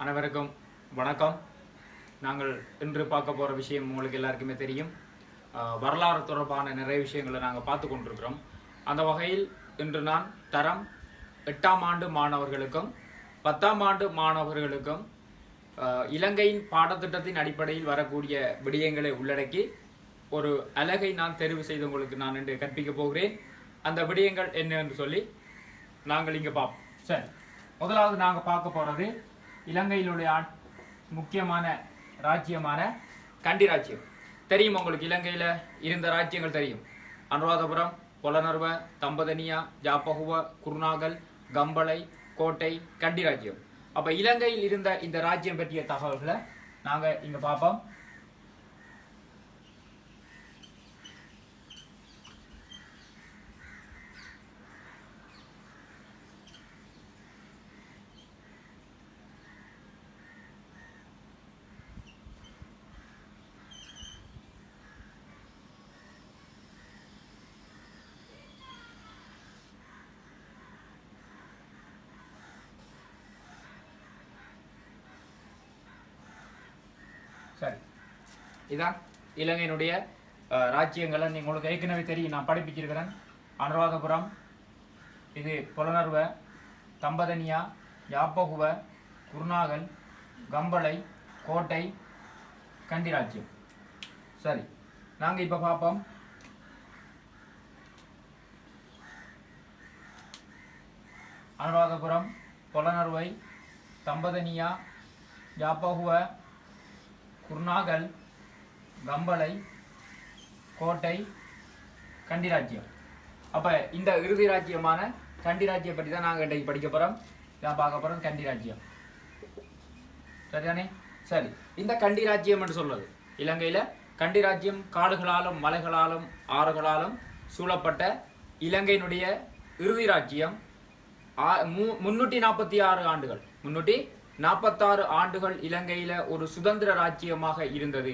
அனைவருக்கும் வணக்கம். நாங்கள் இன்று பார்க்க போகிற விஷயம் உங்களுக்கு எல்லாருக்குமே தெரியும். வரலாறு தொடர்பான நிறைய விஷயங்களை நாங்கள் பார்த்து கொண்டிருக்கிறோம். அந்த வகையில் இன்று நான் தரம் 8ஆம் ஆண்டு மாணவர்களுக்கும் 10ஆம் ஆண்டு மாணவர்களுக்கும் இலங்கையின் பாடத்திட்டத்தின் அடிப்படையில் வரக்கூடிய விடயங்களை உள்ளடக்கி ஒரு அலகை நான் தெரிவு செய்து உங்களுக்கு நான் இன்று கற்பிக்க போகிறேன். அந்த விடயங்கள் என்ன என்று சொல்லி நாங்கள் இங்கே பார்ப்போம். சரி, முதலாவது நாங்கள் பார்க்க போகிறது இலங்கையிலுடைய முக்கியமான ராஜ்யமான கண்டி ராஜ்யம். தெரியும் உங்களுக்கு, இலங்கையில் இருந்த ராஜ்யங்கள் தெரியும். அனுராதபுரம், பொலனர்வ, தம்பதனியா, ஜாப்பகுவ, குருநாகல், கம்பளை, கோட்டை, கண்டி ராஜ்யம். அப்போ இலங்கையில் இருந்த இந்த ராஜ்யம் பற்றிய தகவல்களை நாங்கள் இங்கே பார்ப்போம். சரி, இதான் இலங்கையினுடைய ராஜ்யங்களை உங்களுக்கு ஏற்கனவே தெரியும், நான் படிப்பிச்சிருக்கிறேன். அனுராதபுரம், இது பொலனர்வ, தம்பதனியா, யாப்பகுவ, குருநாகல், கம்பளை, கோட்டை, கண்டி ராஜ்யம். சரி, நாங்கள் இப்போ பார்ப்போம். அனுராதபுரம், பொலனர்வை, தம்பதனியா, யாப்பகுவ, குருநாகல், கம்பளை, கோட்டை, கண்டி ராஜ்யம். அப்போ இந்த இறுதி ராஜ்யமான கண்டி ராஜ்யம் பற்றி தான் நாங்கள் இன்றைக்கு படிக்க போகிறோம். நான் பார்க்க போகிறோம் கண்டி ராஜ்யம். சரிதானே? சரி, இந்த கண்டி ராஜ்யம் என்று சொல்வது இலங்கையில் கண்டி ராஜ்யம் காடுகளாலும் மலைகளாலும் ஆறுகளாலும் சூழப்பட்ட இலங்கையினுடைய இறுதி ராஜ்யம். 346 ஆண்டுகள் 346 ஆண்டுகள் இலங்கையில் ஒரு சுதந்திர ராஜ்யமாக இருந்தது.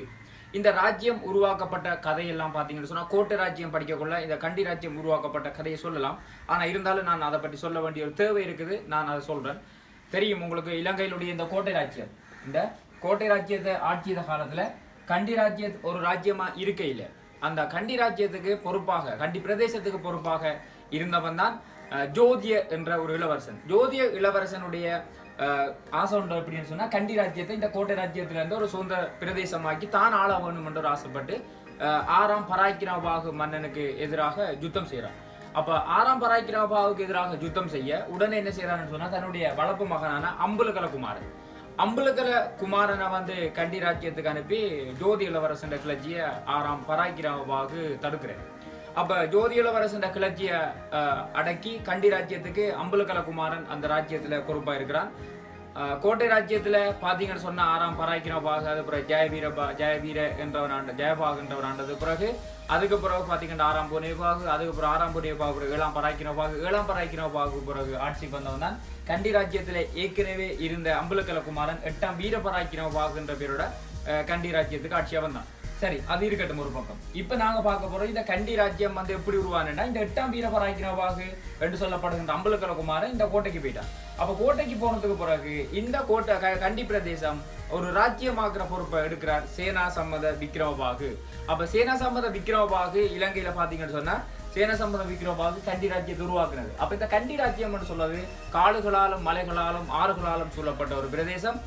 இந்த ராஜ்யம் உருவாக்கப்பட்ட கதையெல்லாம் பார்த்தீங்கன்னு சொன்னால் கோட்டை ராஜ்யம் படிக்கக்குள்ள இந்த கண்டி ராஜ்யம் உருவாக்கப்பட்ட கதையை சொல்லலாம். ஆனால் இருந்தாலும் நான் அதை பற்றி சொல்ல வேண்டிய ஒரு தேவை இருக்குது. நான் அதை சொல்கிறேன். தெரியும் உங்களுக்கு, இலங்கையிலுடைய இந்த கோட்டை ராஜ்யம், இந்த கோட்டை ராஜ்யத்தை ஆட்சியத காலத்தில் கண்டி ராஜ்யம் ஒரு ராஜ்யமாக இருக்கையில் அந்த கண்டி ராஜ்யத்துக்கு பொறுப்பாக, கண்டி பிரதேசத்துக்கு பொறுப்பாக இருந்தவன் தான் ஜோதிய என்ற ஒரு இளவரசன். ஜோதிய இளவரசனுடைய ஆசை உண்டு அப்படின்னு சொன்னா கண்டி ராஜ்யத்தை இந்த கோட்டை ராஜ்யத்துல இருந்து ஒரு சொந்த பிரதேசமாக்கி தான் ஆள வேணும் என்று ஆசைப்பட்டு 6ஆம் பராக்கிரமபாகு மன்னனுக்கு எதிராக யுத்தம் செய்யறான். அப்ப 6ஆம் பராக்கிரமபாகுக்கு எதிராக யுத்தம் செய்ய உடனே என்ன செய்யறான்னு சொன்னா தன்னுடைய வளர்ப்பு மகனான அம்புலகல குமாரனை கண்டி ராஜ்யத்துக்கு அனுப்பி ஜோதி இளவரசன் கிளர்ச்சிய 6ஆம் பராக்கிரமபாகு தடுக்கிறார். அப்ப ஜோதி இளவரசன் கிளர்ச்சிய அடக்கி கண்டி ராஜ்யத்துக்கு அம்புலகல குமாரன் அந்த ராஜ்யத்துல பொறுப்பா இருக்கிறான். கோட்டை ராஜ்யத்துல பாத்தீங்கன்னு சொன்னா 6ஆம் பராக்கிரமபாகு, அது பிறகு ஜெயவீர என்றவன் ஆண்ட, ஜெயபாகு என்றவன் ஆண்டது பிறகு, அதுக்கு பிறகு பாத்தீங்கன்னா 6ஆம் புனேபாகு, அதுக்கு பிறகு 6ஆம் புனேபாகு, 7ஆம் பராக்கிரமபாகு பிறகு ஆட்சிக்கு வந்தவன் தான் கண்டி ராஜ்யத்துல ஏற்கனவே இருந்த அம்புலகல குமாரன் 8ஆம் வீர பராக்கிரமபாகு என்ற பேரோட கண்டி ராஜ்யத்துக்கு ஆட்சியா வந்தான். சரி, அது இருக்கட்டும் ஒரு பக்கம். இப்ப நாங்க பார்க்க போறோம் இந்த கண்டி ராஜ்யம் எப்படி உருவானா, இந்த 8ஆம் வீர பராக்கிரமபாகு என்று சொல்லப்படுகின்ற அம்புலகல குமாரன் இந்த கோட்டைக்கு போயிட்டான். அப்ப கோட்டைக்கு போனதுக்கு பிறகு இந்த கோட்டை கண்டி பிரதேசம் ஒரு ராஜ்யமாக்குற பொறுப்பை எடுக்கிறார் சேனா சம்மத விக்ரமபாகு. அப்ப சேனா சம்மத விக்ரமபாகு இலங்கையில பாத்தீங்கன்னு சொன்னா சேனா சம்மத விக்ரமபாகு கண்டி ராஜ்யத்தை உருவாக்குனது. அப்ப இந்த கண்டி ராஜ்யம் சொல்றது காடுகளாலும் மலைகளாலும் ஆறுகளாலும் சூழப்பட்ட ஒரு பிரதேசம்.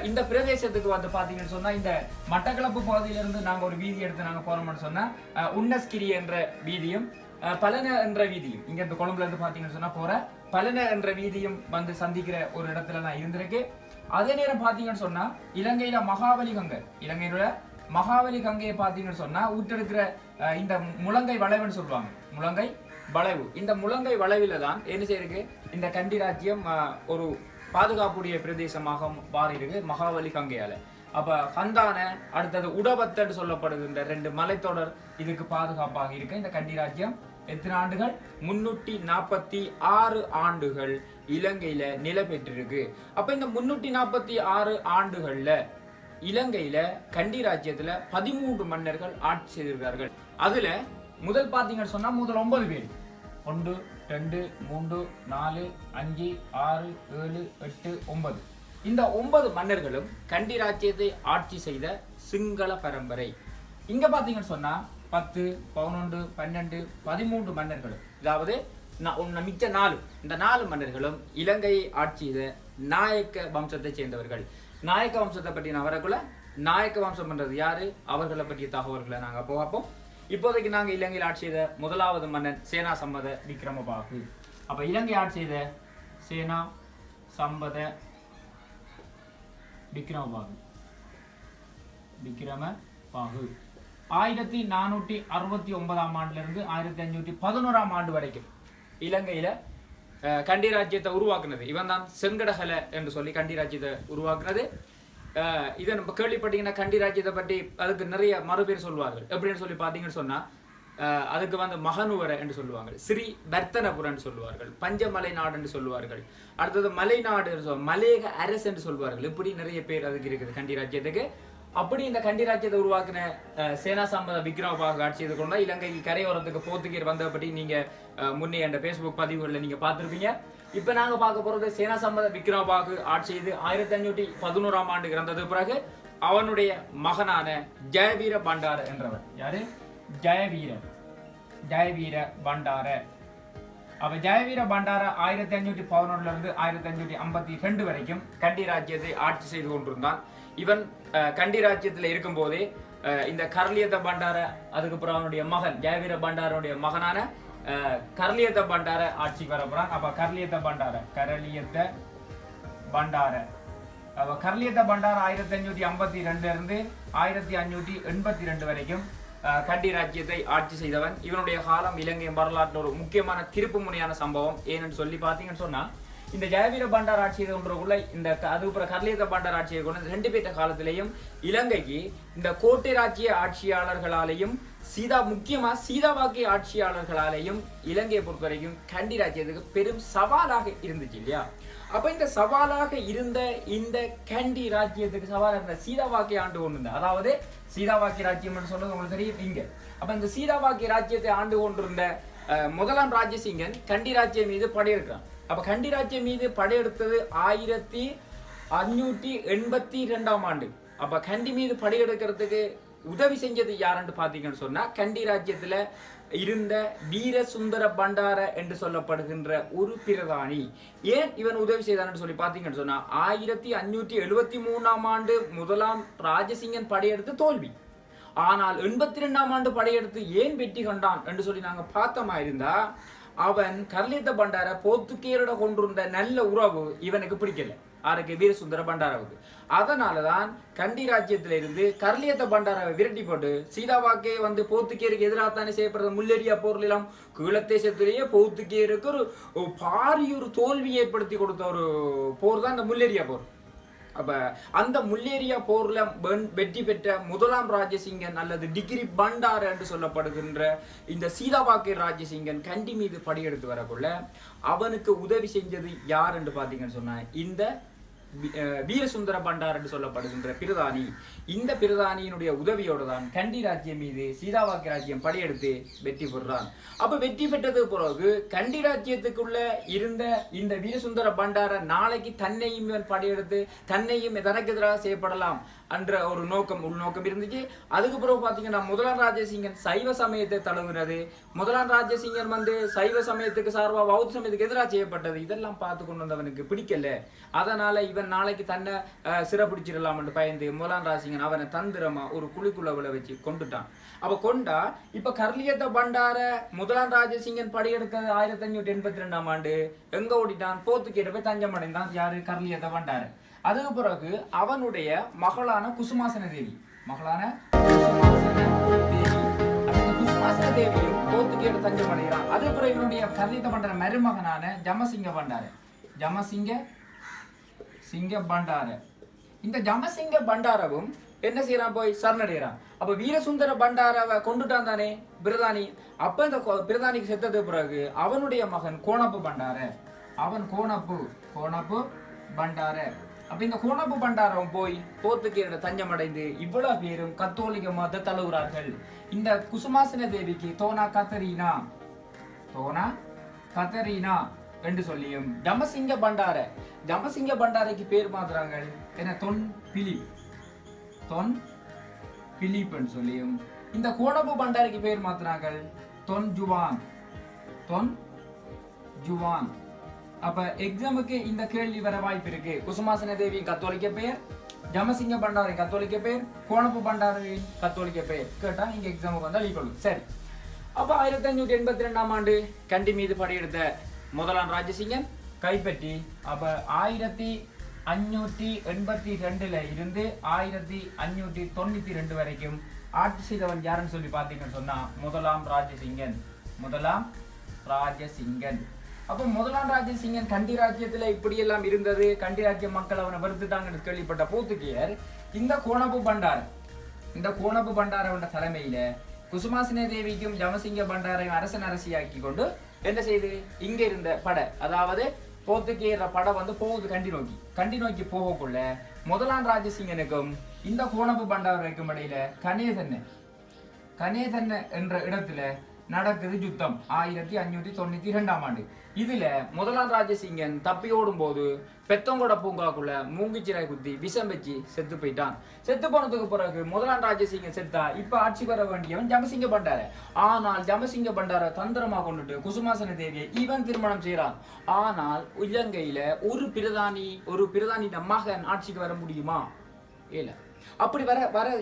இந்த பிரதேசத்துக்கு பாத்தீங்கன்னு சொன்னா இந்த மட்டக்களப்பு பகுதியிலிருந்து நாங்க ஒரு வீதி எடுத்து நாங்க போறோம்னு சொன்னா உன்னஸ்கிரி என்ற வீதியும் பலன என்ற வீதியும், இங்க இந்த கொழும்புல இருந்து பாத்தீங்கன்னு சொன்னா போற பலன என்ற வீதியும் சந்திக்கிற ஒரு இடத்துல நான் இருந்திருக்கு. அதே நேரம் பாத்தீங்கன்னு சொன்னா இலங்கையில இலங்கையில மகாவலி கங்கையை பாத்தீங்கன்னு சொன்னா ஊற்றெடுக்கிற இந்த முழங்கை வளைவுன்னு சொல்லுவாங்க, முழங்கை வளைவு. இந்த முழங்கை வளைவில தான் என்ன செய்யிருக்கு, இந்த கண்டி ராஜ்யம் ஒரு பாதுகாப்புடைய பிரதேசமாக மாறி இருக்கு மகாவலி கங்கையால. அப்ப கந்தான அடுத்தது உடபத்தன்னு சொல்லப்படுகின்ற 2 மலைத்தொடர் இதுக்கு பாதுகாப்பாக இருக்கு. இந்த கண்டி ராஜ்யம் எத்தனை ஆண்டுகள்? 346 ஆண்டுகள் இலங்கையில நிலை பெற்றிருக்கு. அப்ப இந்த 346 ஆண்டுகள்ல இலங்கையில கண்டி ராஜ்யத்துல 13 மன்னர்கள் ஆட்சி செய்திருக்கிறார்கள். அதுல முதல் பாத்தீங்கன்னு சொன்னா முதல் 9 பேர் 1 2 3 4 5 6 7 8 9 இந்த 9 மன்னர்களும் கண்டி ராஜ்யத்தை ஆட்சி செய்த சிங்கள பரம்பரை. இங்க பாத்தீங்கன்னு சொன்னா 10, 11, 12, 13 மன்னர்களும், அதாவது மிச்ச 4, இந்த 4 மன்னர்களும் இலங்கையை ஆட்சி செய்த நாயக்க வம்சத்தை சேர்ந்தவர்கள். நாயக்க வம்சத்தை பற்றி நான் வரக்குள்ள, நாயக்க வம்சம் பண்றது யாரு, அவர்களை பற்றிய தகவல்களை நாங்க பார்ப்போம். இப்போதைக்கு நாங்க இலங்கையில் ஆட்சி செய்த முதலாவது மன்னன் சேனா சம்பத விக்ரமபாகு. அப்ப இலங்கை ஆட்சி செய்த சேனா சம்பத விக்ரமபாகு 1469 ஆண்டுல இருந்து 1511 ஆண்டு வரைக்கும் இலங்கையில கண்டி ராஜ்யத்தை உருவாக்குனது இவன் தான். செங்கடகல என்று சொல்லி கண்டி ராஜ்யத்தை உருவாக்குனது. இதை நம்ம கேள்விப்பட்டீங்கன்னா கண்டி ராஜ்யத்தை பற்றி அதுக்கு நிறைய மறுபேர் சொல்வார்கள். எப்படின்னு சொல்லி பார்த்தீங்கன்னு சொன்னா அதுக்கு வந்து மகனுவர என்று சொல்லுவாங்க, ஸ்ரீ வர்த்தனபுரம் என்று சொல்லுவார்கள், பஞ்சமலை நாடு என்று சொல்லுவார்கள், அடுத்தது மலை நாடு மலேக அரசு என்று சொல்வார்கள். இப்படி நிறைய பேர் அதுக்கு இருக்குது கண்டி ராஜ்யத்துக்கு. அப்படி இந்த கண்டி ராஜ்யத்தை உருவாக்கின சேனா சம்பத விக்ரமபாகு ஆட்சி செய்து கொண்டா இலங்கைக்கு கரையோரத்துக்கு போர்த்துகீர் வந்த பற்றி நீங்க முன்னே அந்த பேஸ்புக் பதிவுகளில் நீங்க பார்த்துருப்பீங்க. இப்ப நாங்க பார்க்க போறது சேனா சம்பத விக்ரமபாகு ஆட்சி செய்து 1511 ஆண்டு இறந்தது பிறகு அவனுடைய மகனான ஜெயவீர பண்டார என்றவர். யாரு? ஜெயவீர பண்டார. அப்ப ஜெயவீர பண்டார 1511 இருந்து 1552 வரைக்கும் கண்டி ராஜ்யத்தை ஆட்சி செய்து கொண்டிருந்தான். இவன் கண்டி ராஜ்யத்தில் இருக்கும் போதே இந்த கரலியத்த பண்டார, அதுக்கப்புறம் அவனுடைய மகன் ஜெயவீர பண்டாரனுடைய மகனான கரலியத்த பண்டார ஆட்சிக்கு வரப்போறான். அப்ப கரலியத்த பண்டார 1552 இருந்து 1582 வரைக்கும் கண்டி ராஜ்யத்தை ஆட்சி செய்தவன். இவனுடைய காலம் இலங்கை வரலாற்றில் ஒரு முக்கியமான திருப்பு முனையான சம்பவம். ஏன்னு சொல்லி பாத்தீங்கன்னு சொன்னா இந்த ஜெயவீர பண்டார் ஆட்சி கொண்டக்குள்ள இந்த அதுக்கப்புறம் கரலியத்த பண்டார் ஆட்சியை கொண்டு 2 பேர்த்த காலத்திலையும் இலங்கைக்கு இந்த கோட்டை ராஜ்ய ஆட்சியாளர்களாலேயும் முக்கியமா சீதாவாக்கிய ஆட்சியாளர்களாலேயும் இலங்கையை பொறுத்த வரைக்கும் கண்டி ராஜ்யத்துக்கு பெரும் சவாலாக இருந்துச்சு இல்லையா? அப்ப இந்த சவாலாக இருந்த இந்த கண்டி ராஜ்யத்துக்கு சவாலாக இருந்த சீதாவாக்கிய ஆண்டு கொண்டிருந்த, அதாவது சீதாவாக்கிய ராஜ்யம் சொல்றது உங்களுக்கு தெரியும் இங்க. அப்ப இந்த சீதாவாக்கிய ராஜ்யத்தை ஆண்டு கொண்டிருந்த முதலாம் ராஜசிங்கன் கண்டி ராஜ்யம் மீது படையெடுக்கிறான். அப்ப கண்டி ராஜ்யம் மீது படையெடுத்தது 1582 ஆண்டு. அப்ப கண்டி மீது படையெடுக்கிறதுக்கு உதவி செஞ்சது யாருன்னு பாத்தீங்கன்னு சொன்னா கண்டி ராஜ்யத்துல இருந்த வீரசுந்தர பண்டார என்று சொல்லப்படுகின்ற ஒரு பிரதானி. ஏன் இவன் உதவி செய்தான்னு சொல்லி பாத்தீங்கன்னு சொன்னா 1573 ஆண்டு முதலாம் ராஜசிங்கன் படையெடுத்து தோல்வி. ஆனால் 82 ஆண்டு படையெடுத்து ஏன் வெற்றி கண்டான் என்று சொல்லி நாங்க பார்த்தமா இருந்தா, அவன் கரலியத்த பண்டார போர்த்துகேயரோட கொண்டிருந்த நல்ல உறவு இவனுக்கு பிடிக்கல. ஆருக்கு? வீரசுந்தர பண்டாராவுக்கு. அதனாலதான் கண்டி ராஜ்யத்தில இருந்து கரலியத்த பண்டாராவை விரட்டி போட்டு சீதாவாக்கே வந்து போர்த்துகேயருக்கு எதிராகத்தானே செய்யப்படுற முல்லேரியா போர்லாம் கீழத்தேசத்திலேயே போர்த்துகேயருக்கு ஒரு பாரிய ஒரு தோல்வி ஏற்படுத்தி கொடுத்த ஒரு போர் தான் இந்த முல்லேரியா போர். அப்ப அந்த முல்லேரியா போர்ல வெற்றி பெற்ற முதலாம் ராஜசிங்கன் அல்லது டிகிரி பண்டார என்று சொல்லப்படுகின்ற இந்த சீதாவாக்கிய ராஜசிங்கன் கண்டி மீது படையெடுத்து வரக்குள்ள அவனுக்கு உதவி செஞ்சது யார் என்று பாத்தீங்கன்னு சொன்னா இந்த வீரசுந்தர பண்டார் என்று சொல்லப்படுகின்ற பிரதானி. இந்த பிரதானியினுடைய உதவியோடு தான் கண்டி ராஜ்யம் மீது சீதாவாக்கிய ராஜ்யம் படையெடுத்து வெற்றி பெறுறான். அப்ப வெற்றி பெற்றது பிறகு கண்டி ராஜ்யத்துக்குள்ள இருந்த இந்த வீரசுந்தர பண்டார நாளைக்கு தன்னையும் படையெடுத்து தன்னையும் தனக்கு எதிராக செய்யப்படலாம் என்ற ஒரு உள்நோக்கம் இருந்துச்சு. அதுக்கு பிறகு பாத்தீங்கன்னா முதலாம் ராஜசிங்கன் சைவ சமயத்தை தழுவினது. முதலாம் ராஜசிங்கன் வந்து சைவ சமயத்துக்கு சார்பா பௌத்த சமயத்துக்கு எதிராக செய்யப்பட்டது. இதெல்லாம் பார்த்து கொண்டு வந்தவனுக்கு பிடிக்கல. அதனால இவன் நாளைக்கு தன்னை சிறப்பிடிச்சிடலாம் என்று பயந்து முதலாம் ராஜசிங்கன் அவனை தந்திரமா ஒரு குழிக்குள்ள வச்சு கொண்டுட்டான். அப்ப கொண்டா இப்ப கரலியத்த பண்டார முதலாம் ராஜசிங்கன் படையெடுக்கிறது 1582 ஆண்டு எங்க ஓடிட்டான்? போர்த்துகேயர் போய் தஞ்சம் அடைந்தான். யாரு? கரலியத்த பண்டார. அதுக்கு பிறகு அவனுடைய மகளான குசுமாசன தேவி குசுமாசன தேவியும் போர்த்துகேயர் தஞ்சம் அடைகிறான். அதுக்கு பிறகு இவனுடைய கரலியத்த பண்டார மருமகனான ஜமசிங்க பண்டார. இந்த ஜமசிங்க பண்டாரவும் என்ன செய்யறான்? போய் சரணடைகிறான். அப்ப வீரசுந்தர பண்டாரவை கொண்டுட்டான் தானே பிரதானி. அப்ப இந்த பிரதானிக்கு செத்தது பிறகு அவனுடைய மகன் கோணப்பு பண்டார. அவன் கோணப்பு பண்டார. அப்ப இந்த கோணப்பு பண்டாரம் போய் போர்த்துகேயரோட தஞ்சம் அடைந்து இவ்வளவு பேரும் கத்தோலிக்க மத தழுவுறார்கள். இந்த குசுமாசன தேவிக்கு தோனா கத்தரீனா என்று சொல்லியும் ஜமசிங்க பண்டாரைக்கு பேர் மாத்துறாங்க என்ன தொன் பிலிப் என்று சொல்லியும் இந்த கோணப்பு பண்டாரைக்கு பேர் மாத்துறாங்க தொன் ஜுவான். அப்ப எக்ஸாமுக்கு இந்த கேள்வி வர வாய்ப்பு இருக்கு. குசுமாசன தேவியின் கத்தோலிக்க பெயர், ஜமசிங்க பண்டாரி கத்தோலிக்க பெயர், கோணப்பு பண்டாரியின் கத்தோலிக்க பெயர் கேட்டா இங்க எக்ஸாமுக்கு வந்தா லீக்கொள்ளும். சரி, அப்ப 1582 ஆண்டு கண்டி மீது படையெடுத்த முதலாம் ராஜசிங்கன் கைப்பற்றி அப்ப 1582 இருந்து 1592 வரைக்கும் ஆட்சி செய்தவன் யாருன்னு சொல்லி பாத்தீங்கன்னு சொன்னா முதலாம் ராஜசிங்கன். அப்போ முதலாம் ராஜசிங்கன் கண்டி ராஜ்யத்துல இப்படி எல்லாம் இருந்தது, கண்டி ராஜ்ய மக்கள் அவனை வருத்துட்டாங்கன்னு கேள்விப்பட்ட போர்த்துகீயர் இந்த கோணப்பு பண்டார தலைமையில குசுமாசினே தேவிக்கும் ஜமசிங்க பண்டாரையும் அரசியாக்கி கொண்டு என்ன செய்து இங்க இருந்த படை, அதாவது போர்த்துகீயர் படை போகுது கண்டி நோக்கி போகக்குள்ள முதலாம் ராஜசிங்கனுக்கும் இந்த கோணப்பு பண்டாரைக்கும் இடையில கனேதன்ன என்ற இடத்துல நடக்குது யுத்தம் 1592 ஆண்டு. இதுல முதலாம் ராஜசிங்கன் தப்பி ஓடும் போது பெத்தங்கோட பூங்காக்குள்ள மூங்கிச்சிராய் குத்தி விஷம் வச்சு செத்து போயிட்டான். செத்து போனதுக்கு பிறகு முதலாம் ராஜசிங்கன் செத்தா இப்ப ஆட்சி பெற வேண்டியவன் ஜமசிங்க பண்டார. ஆனால் ஜமசிங்க பண்டார தந்திரமா கொண்டுட்டு குசுமாசன தேவியை இவன் திருமணம் செய்யறான். ஆனால் இலங்கையில ஒரு பிரதானி மகன் ஆட்சிக்கு வர முடியுமா? இல்ல. அப்படி வர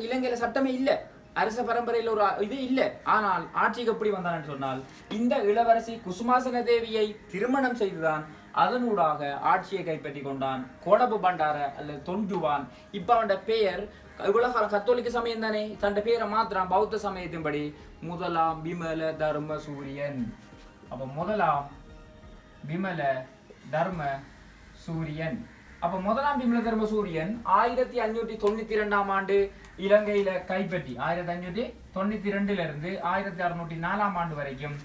இலங்கையில சட்டமே இல்ல, அரச பரம்பரையில் ஒரு இது இல்லை. ஆனால் ஆட்சிக்கு எப்படி வந்தான்னு சொன்னால் இந்த இளவரசி குசுமாசன தேவியை திருமணம் செய்துதான் அதனூடாக ஆட்சியை கைப்பற்றி கொண்டான் கோணப்பு பண்டார அல்லது தொன்ஜுவான். இப்ப அவன் பெயர் இவ்வளவு கத்தோலிக்க சமயம் தானே, தன் பேரை மாத்திரம் பௌத்த சமயத்தின்படி முதலாம் விமல தர்ம சூரியன். அப்ப முதலாம் விமல தர்ம சூரியன். அப்ப முதலாம் விமல தர்ம சூரியன் 1592 ஆண்டு இலங்கையில கைப்பற்றி 1592 இருந்து 1604 ஆண்டு வரைக்கும்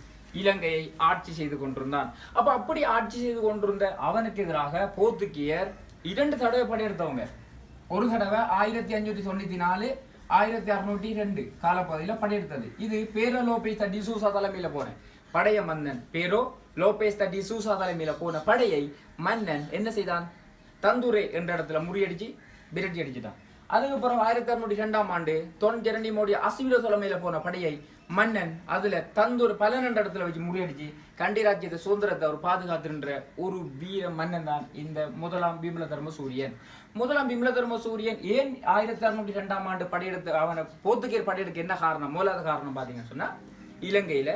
இலங்கையை ஆட்சி செய்து கொண்டிருந்தான். அப்ப அப்படி ஆட்சி செய்து கொண்டிருந்த அவனுக்கு எதிராக போர்த்துகீயர் 2 தடவை படையெடுத்தவங்க. ஒரு தடவை 1594 1602 காலப்பகுதியில படையெடுத்தது. இது பேரோ லோபேஸ் த டிசூசா தலைமையில போன படைய மன்னன் பேரோ லோபேஸ் த டிசூசா தலைமையில போன படையை மன்னன் என்ன செய்தான்? தந்துரே என்ற இடத்துல முறியடிச்சு விரட்டி அடிச்சுட்டான். அதுக்கப்புறம் 1602 ஆண்டு தொன் ஜெரனிமோடைய அசிவிட தலைமையில போன படையை மன்னன் அதுல தந்தூர் பலனென்ற இடத்துல வச்சு முறியடிச்சு கண்டி ராஜ்யத்தை சுதந்திரத்தை அவர் பாதுகாத்துன்ற ஒரு வீர மன்னன் தான் இந்த முதலாம் விமல தர்ம சூரியன். முதலாம் விமல தர்ம சூரியன் ஏன் 1602 ஆண்டு படையெடுத்து அவனை போர்த்துகீயர் படையெடுக்க என்ன காரணம்? மூலாவது காரணம் பாத்தீங்கன்னு சொன்னா இலங்கையில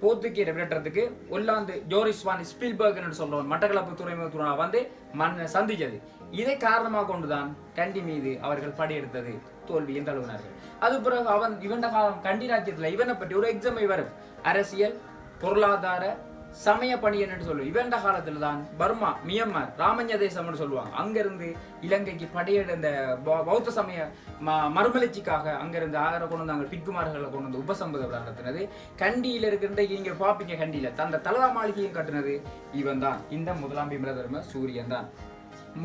போர்த்துகீயரை விரட்டுறதுக்கு ஒல்லாந்து ஜோரிஸ் வான் ஸ்பீல்பர்க் என்று சொல்றவன் மட்டக்களப்பு துறைமுகத்துறை மண்ணை சந்திச்சது. இதை காரணமாக கொண்டுதான் கண்டி மீது அவர்கள் படையெடுத்தது தோல்வியை தழுவினார்கள். அது பிறகு இவன் காலம் கண்டி ராஜ்யத்துல இவனை பற்றி ஒரு எக்ஸாம் வரும், அரசியல் பொருளாதார சமய பணியன் என்று சொல்லுவோம். இவண்ட காலத்துல தான் பர்மா மியன்மார் ராமஞ்ச தேசம்னு சொல்லுவாங்க. அங்கிருந்து இலங்கைக்கு படையெடுத்த பௌத்த சமய மறுமலர்ச்சிக்காக அங்கிருந்து கொண்டு வந்தாங்க பிக்குமார்களை கொண்டு வந்து உபசம்பத நடத்தினது. கண்டியில இருக்கின்ற இங்க பாப்பீங்க கண்டியில தந்த தலதா மாளிகையும் கட்டினது இவன் தான், இந்த முதலாம் விமல தர்ம சூரியன் தான்.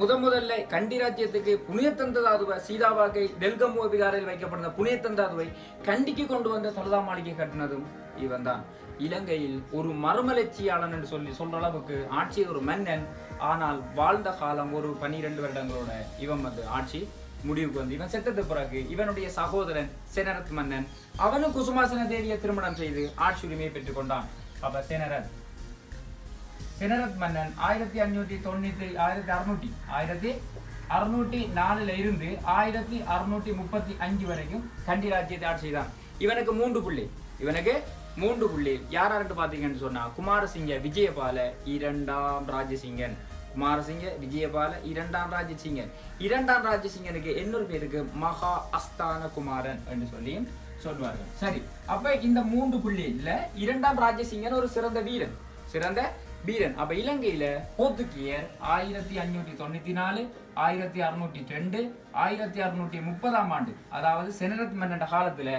முதல்ல கண்டி ராஜ்யத்துக்கு புனிதத்தந்தாதுவை சீதாவாக்கை டெல்கமுவ விகாரில் வைக்கப்படுற புனிதத்தந்தாதுவை கண்டிக்கு கொண்டு வந்த தலதா மாளிகை கட்டினதும் இவன் தான். இலங்கையில் ஒரு மறுமலர்ச்சியாளன் என்று சொல்ற அளவுக்கு ஆட்சி ஒரு மன்னன். ஆனால் வாழ்ந்த காலம் ஒரு 12 வருடங்களோட இவன் ஆட்சி முடிவுக்கு வந்து இவன் செத்தது பிறகு இவனுடைய சகோதரன் செனரத் மன்னன் அவனும் குசுமாசன தேவியை திருமணம் செய்து ஆட்சி உரிமையை பெற்றுக் கொண்டான். அப்ப செனரத் மன்னன் 1604 இருந்து 1635 வரைக்கும் கண்டி ராஜ்யத்தை ஆட்சி செய்தான். இவனுக்கு 3 புள்ளி யாராரு பாத்தீங்கன்னு சொன்னா குமாரசிங்க விஜயபால 2ஆம் ராஜசிங்கன். குமாரசிங்க விஜயபால 2ஆம் ராஜசிங்கன். 2ஆம் ராஜசிங்கனுக்கு இன்னொரு பேருக்கு மகா அஸ்தான குமாரன் என்று சொல்லி சொல்லுவார்கள். சரி, அப்ப இந்த 3 புள்ளியில 2ஆம் ராஜசிங்கன் ஒரு சிறந்த வீரன். அப்ப இலங்கையில போர்த்துகீயர் 1594 1602 1630 ஆண்டு அதாவது செனரத் மன்னன் காலத்துல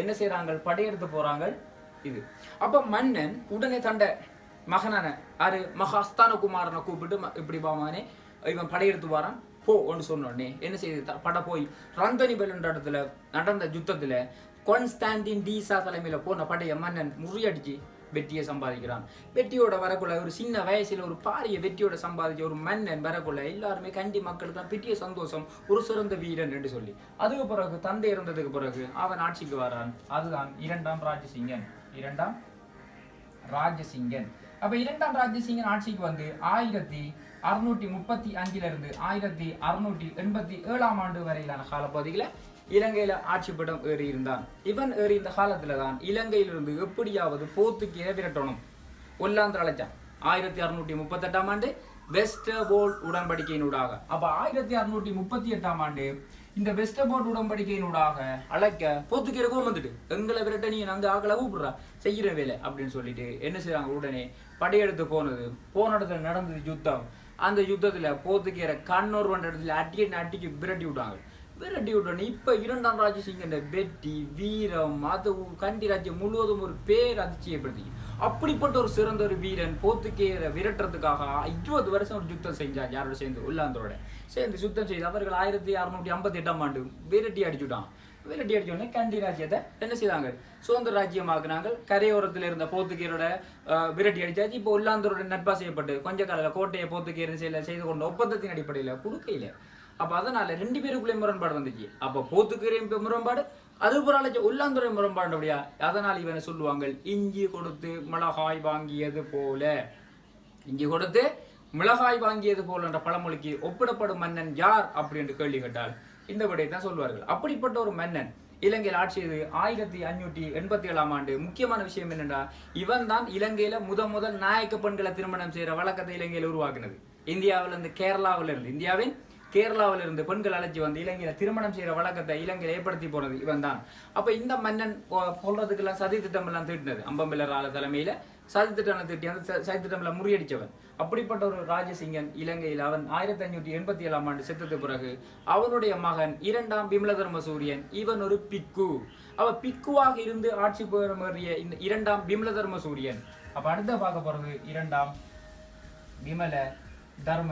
என்ன செய்யறாங்க? படையெடுத்து போறாங்க. இது அப்ப மன்னன் உடனே தண்ட மகனான மகாஸ்தான குமாரனை கூப்பிட்டு இப்படி பாமானே இவன் படையெடுத்து வரான் போ ஒன்று சொன்னோடனே என்ன செய்து படை போய் ரந்தனிபல் என்ற இடத்துல நடந்த யுத்தத்துல கான்ஸ்டான்டின் டீசா தலைமையில போன படைய மன்னன் முறியடிச்சு வெற்றியை சம்பாதிக்கிறான். வெற்றியோட வரக்குள்ள ஒரு சின்ன வயசுல ஒரு பாரிய வெற்றியோட சம்பாதிச்ச ஒரு மன்னன் வரக்குள்ள எல்லாருமே கண்டி மக்களுக்கு தான் பெரிய சந்தோஷம், ஒரு சிறந்த வீரன் என்று சொல்லி. அதுக்கு பிறகு தந்தை இறந்ததுக்கு பிறகு அவன் ஆட்சிக்கு வரான். அதுதான் இரண்டாம் ராஜசிங்கன். அப்ப இரண்டாம் ராஜசிங்கன் ஆட்சிக்கு வந்து 1635 1687 ஆண்டு வரையிலான காலப்பகுதியில இலங்கையில ஆட்சி படம் ஏறி இருந்தான். இவன் ஏறி இந்த காலத்துல தான் இலங்கையிலிருந்து எப்படியாவது போர்த்துகீச விரட்டணும் ஒல்லாந்தர் அழைச்சான். 1638 ஆண்டு வெஸ்டர்போர்ட் உடன்படிக்கையினூடாக. அப்ப 1638 ஆண்டு இந்த வெஸ்டர்போர்ட் உடன்படிக்கையினூடாக அழைக்க போர்த்துகீச கோவம் வந்துட்டு, எங்களை விரட்ட நீ நாங்க ஆக்களை கூப்பிடுறா செய்யற வேலை அப்படின்னு சொல்லிட்டு என்ன செய்றாங்க, உடனே படையெடுத்து போன இடத்துல நடந்தது யுத்தம். அந்த யுத்தத்துல போர்த்துகீச கண்ணூர் வந்த இடத்துல அட்டிக்கு விரட்டி விட்டோன்னு இப்ப இரண்டாம் ராஜசிங்கன் வெற்றி வீரம் அது கண்டி ராஜ்யம் முழுவதும் ஒரு பேர் அதிர்ச்சியப்படுத்தி, அப்படிப்பட்ட ஒரு சிறந்த ஒரு வீரன் போர்த்துகீச விரட்டுறதுக்காக 20 வருஷம் ஒரு யுத்தம் செஞ்சான். யாரோட சேர்ந்து, ஒல்லாந்தரோட சேர்ந்து சுத்தம் செய்து அவர்கள் 1658 ஆண்டு விரட்டி அடிச்சோடனே கண்டி ராஜ்யத்தை என்ன செய்தாங்க, சுதந்திர ராஜ்யமாக்குனாங்க. கரையோரத்தில் இருந்த போர்த்துகீரோட விரட்டி அடிச்சாச்சு. இப்போ ஒல்லாந்தரோட நட்பா செய்யப்பட்டு கொஞ்ச கால கோட்டையை போர்த்துகீர செய்து கொண்ட ஒப்பந்தத்தின் அடிப்படையில் கொடுக்கையில. அப்ப அதனால 2 பேருக்குள்ளே முரண்பாடு வந்துச்சு. அப்ப போர்த்துகீரையும் முரண்பாடு, அது போல ஒல்லாந்துறை முரண்பாடு. அப்படியா, அதனால் இவனை சொல்லுவாங்க இஞ்சி கொடுத்து மிளகாய் வாங்கியது போல. இஞ்சி கொடுத்து மிளகாய் வாங்கியது போல என்ற பழமொழிக்கு ஒப்பிடப்படும் மன்னன் யார் அப்படின்னு கேள்வி கேட்டால் இந்த விடையை தான் சொல்வார்கள். அப்படிப்பட்ட ஒரு மன்னன் இலங்கையில் ஆட்சி செய்து 1587 ஆண்டு. முக்கியமான விஷயம் என்னென்னா, இவன் தான் இலங்கையில முதல் நாயக்க பெண்களை திருமணம் செய்யற வழக்கத்தை இலங்கையில உருவாக்குனது. இந்தியாவின் கேரளாவிலிருந்து பெண்கள் அழைச்சி வந்து இலங்கையில திருமணம் செய்யற வழக்கத்தை இலங்கையில ஏற்படுத்தி போனது இவன் தான். அப்ப இந்த மன்னன் கொள்றதுக்கெல்லாம் சதி திட்டம் எல்லாம் தீட்டினது. அம்பம்பிலரால தலைமையில சதி திட்டம் தீட்டி அந்த சதி திட்டம் எல்லாம் முறியடிச்சவன். அப்படிப்பட்ட ஒரு ராஜசிங்கன் இலங்கையில் அவன் 1587 ஆண்டு செத்தது பிறகு அவனுடைய மகன் 2ஆம் பிமலதர்ம சூரியன், இவன் ஒரு பிக்கு. அவ பிக்குவாக இருந்து ஆட்சி பெறும் இந்த 2ஆம் பிமலதர்ம சூரியன். அப்ப அடுத்த பார்க்க போறது 2ஆம் விமல தர்ம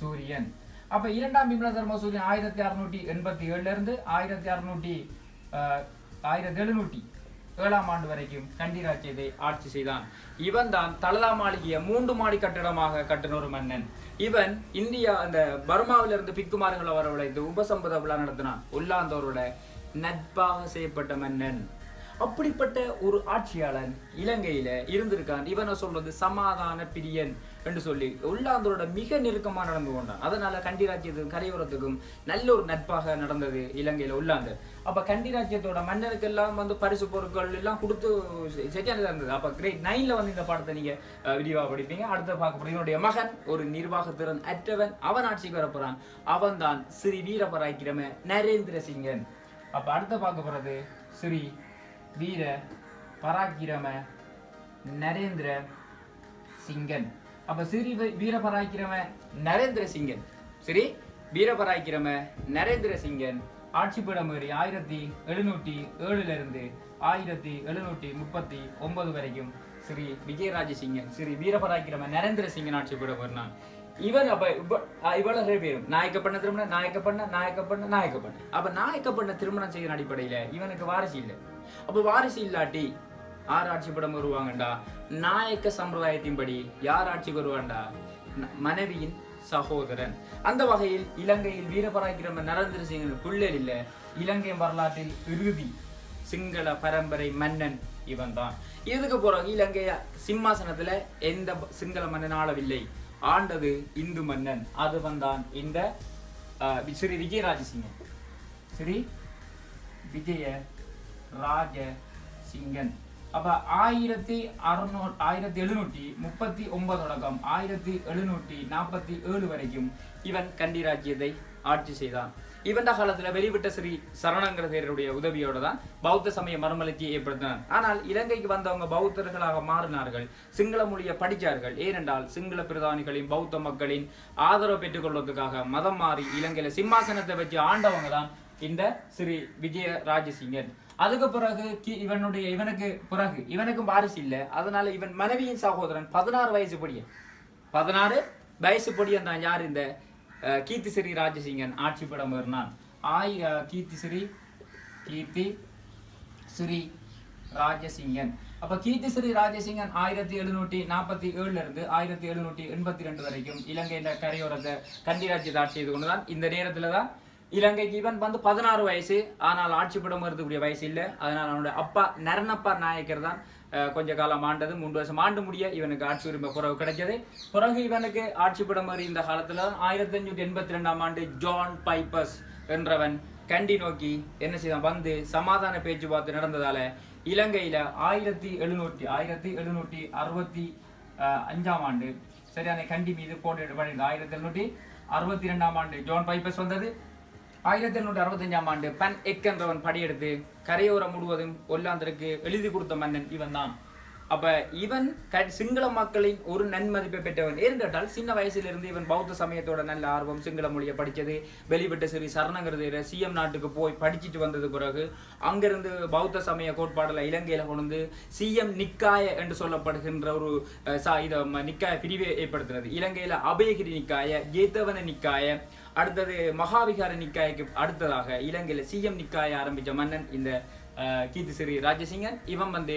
சூரியன். அப்ப 2ஆம் விமல தர்ம சூரியன் 1687 இருந்து 1707 ஆண்டு வரைக்கும் கண்டி ராஜ்யத்தை ஆட்சி செய்தான். இவன் தான் தலதா மாளிகையை 3 மாடி கட்டிடமாக கட்டின ஒரு மன்னன். இவன் இந்தியா அந்த பர்மாவிலிருந்து பிக்குமார்களை வரவழைத்து உபசம்பத விழா நடத்தினான். ஒல்லாந்தோரோட நட்பாக செய்யப்பட்ட மன்னன். அப்படிப்பட்ட ஒரு ஆட்சியாளன் இலங்கையில இருந்திருக்கான். இவனை சொல்றது சமாதான பிரியன் என்று சொல்லி ஒல்லாந்தரோட மிக நெருக்கமா நடந்து கொண்டான். அதனால கண்டி ராஜ்யத்துக்கும் கரையோரத்துக்கும் நல்ல ஒரு நட்பாக நடந்தது இலங்கையில ஒல்லாந்தர். அப்ப கண்டி ராஜ்யத்தோட மன்னருக்கு எல்லாம் வந்து பரிசு பொருட்கள் எல்லாம் கொடுத்து சரியானதா இருந்தது. அப்ப கிரேட் 9ல வந்து இந்த பாடத்தை நீங்க விரிவா படிப்பீங்க. அடுத்த பார்க்க இவனுடைய மகன் ஒரு நிர்வாக திறன் அற்றவன், அவன் ஆட்சிக்கு வரப்போறான். அவன் தான் ஸ்ரீ வீரபராக்கிரம நரேந்திர சிங்கன். அப்ப அடுத்த பார்க்க போறது ஸ்ரீ வீர பராக்கிரம நரேந்திர சிங்கன். அப்ப ஸ்ரீ வீரபராக்கிரம நரேந்திர சிங்கன், ஸ்ரீ வீரபராக்கிரம நரேந்திர சிங்கன் ஆட்சி பீடம் ஏறி 1707 இருந்து 1739 வரைக்கும் ஸ்ரீ விஜயராஜசிங்கன் ஸ்ரீ வீரபராக்கிரம நரேந்திர சிங்கன் ஆட்சி பீடம் ஏறினான். இவன் அப்ப இவ்வளவு பேரும் நாயக்கப்பண்ண திருமணம் அப்ப நாயக்கப்பண்ண திருமணம் செய்யும் அடிப்படையில இவனுக்கு வாரிசு இல்லை. அப்ப வாரிசு இல்லாட்டி யார் ஆட்சி படம் வருவாங்கண்டா, நாயக்க சம்பிரதாயத்தின்படி யார் ஆட்சிக்கு வருவாண்டா, மனைவியின் சகோதரன். அந்த வகையில் இலங்கையில் வீரபராக்கிரம நரேந்திர சிங்கன் பிள்ளை இல்ல, இலங்கை வரலாற்றில் இறுதி சிங்கள பரம்பரை மன்னன் இவன் தான். இதுக்கு பிறகு இலங்கை சிம்மாசனத்துல எந்த சிங்கள மன்னன் ஆளவில்லை, ஆண்டது இந்து மன்னன். அது வந்தான் இந்த ஸ்ரீ விஜயராஜசிங்கன். ஸ்ரீ விஜயராஜசிங்கன். அப்ப 1739 தொடக்கம் 1747 வரைக்கும் இவன் கண்டி ராஜ்யத்தை ஆட்சி செய்தான். இவன் காலத்துல வெளிவிட்ட ஸ்ரீ சரணங்கிரதேருடைய உதவியோட தான் பௌத்த சமய மறுமலர்ச்சியை ஏற்படுத்தினார். ஆனால் இலங்கைக்கு வந்தவங்க பௌத்தர்களாக மாறினார்கள், சிங்கள மொழியை படித்தார்கள். ஏனென்றால் சிங்கள பிரதானிகளின் பௌத்த மக்களின் ஆதரவு பெற்றுக் கொள்வதற்காக மதம் மாறி இலங்கையில சிம்மாசனத்தை வச்சு ஆண்டவங்க தான் இந்த ஸ்ரீ விஜயராஜசிங்கன். அதுக்கு பிறகு இவனுக்கும் வாரிசு இல்லை. அதனால இவன் மனைவியின் சகோதரன் 16 வயசு பொடியன் தான் யார், இந்த கீர்த்தி ஸ்ரீ ராஜசிங்கன் ஆட்சி படம் ஏறினான். கீர்த்தி ஸ்ரீ ராஜசிங்கன். அப்ப கீர்த்திஸ்ரீ ராஜசிங்கன் 1747 இருந்து 1782 வரைக்கும் இலங்கையின் கரையோரத்தை கண்டி ராஜ்யத்தை ஆட்சி செய்து கொண்டுதான். இந்த நேரத்துல தான் இலங்கைக்கு இவன் வந்து 16 வயசு, ஆனால் ஆட்சிப்படம் இருக்கக்கூடிய வயசு இல்லை. அதனால அவனுடைய அப்பா நரணப்பா நாயக்கர் தான் கொஞ்ச காலம் ஆண்டது, 3 வருஷம் ஆண்டு முடிய இவனுக்கு ஆட்சி உரிமை குறவு கிடைச்சது. பிறகு இவனுக்கு ஆட்சிப்படம் இந்த காலத்துல 1582 ஆண்டு ஜான் பைப்பர்ஸ் என்றவன் கண்டி நோக்கி என்ன செய்தான் வந்து சமாதான பேச்சுவார்த்தை நடந்ததால இலங்கையில 1765 ஆண்டு சரியான கண்டி மீது போட்டு பண்ணியிருந்தது. 1762 ஆண்டு ஜான் பைப்பர்ஸ் வந்தது. 1765 ஆண்டு பன் எக் என்றவன் படையெடுத்து கரையோரம் முழுவதும் ஒல்லாந்தருக்கு எழுதி கொடுத்த மன்னன் இவன் தான். அப்ப இவன் சிங்கள மக்களின் ஒரு நன்மதிப்பை பெற்றவன். ஏன்னு கேட்டால் சின்ன வயசுல இருந்து இவன் பௌத்த சமயத்தோட நல்ல ஆர்வம், சிங்கள மொழியை படிச்சது, வெளிவிட்ட சரி சரணங்கிறது சிஎம் நாட்டுக்கு போய் படிச்சுட்டு வந்தது. பிறகு அங்கிருந்து பௌத்த சமய கோட்பாடுல இலங்கையில கொண்டு சிஎம் நிக்காய என்று சொல்லப்படுகின்ற ஒரு நிக்காய பிரிவை ஏற்படுத்துறது. இலங்கையில அபயகிரி நிக்காய, ஜேத்தவன நிக்காய, அடுத்தது மகாவிகார நிக்காய்க்கு அடுத்ததாக இலங்கையில சிஎம் நிக்காய ஆரம்பிச்ச மன்னன் இந்த கீர்த்திஸ்ரீ ராஜசிங்கன். இவன் வந்து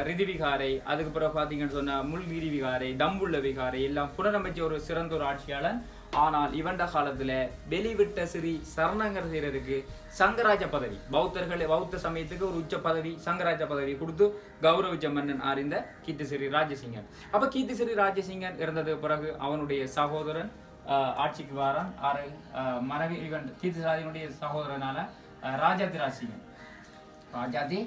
ரிதிவிகாரை, அதுக்கு பிறகு பார்த்தீங்கன்னு சொன்ன முல்கிரி விகாரை, தம்புள்ள விகாரை எல்லாம் புனரமைச்ச ஒரு சிறந்த ஒரு ஆட்சியாளன். ஆனால் இவண்ட காலத்துல வெளிவிட்ட ஸ்ரீ சரணங்கரசீரருக்கு சங்கராஜ பதவி, பௌத்த சமயத்துக்கு ஒரு உச்ச பதவி சங்கராஜ பதவி கொடுத்து கௌரவிச்ச மன்னன் அறிந்த கீர்த்திஸ்ரீ ராஜசிங்கன். அப்ப கீர்த்திஸ்ரீ ராஜசிங்கன் இறந்ததுக்கு பிறகு அவனுடைய சகோதரன் ஆட்சிக்கு வாரான். மனைவி இவன் கீர்த்திஸ்ரீ சகோதரனால ராஜாதி ராஜசிங்கன். ராஜாதி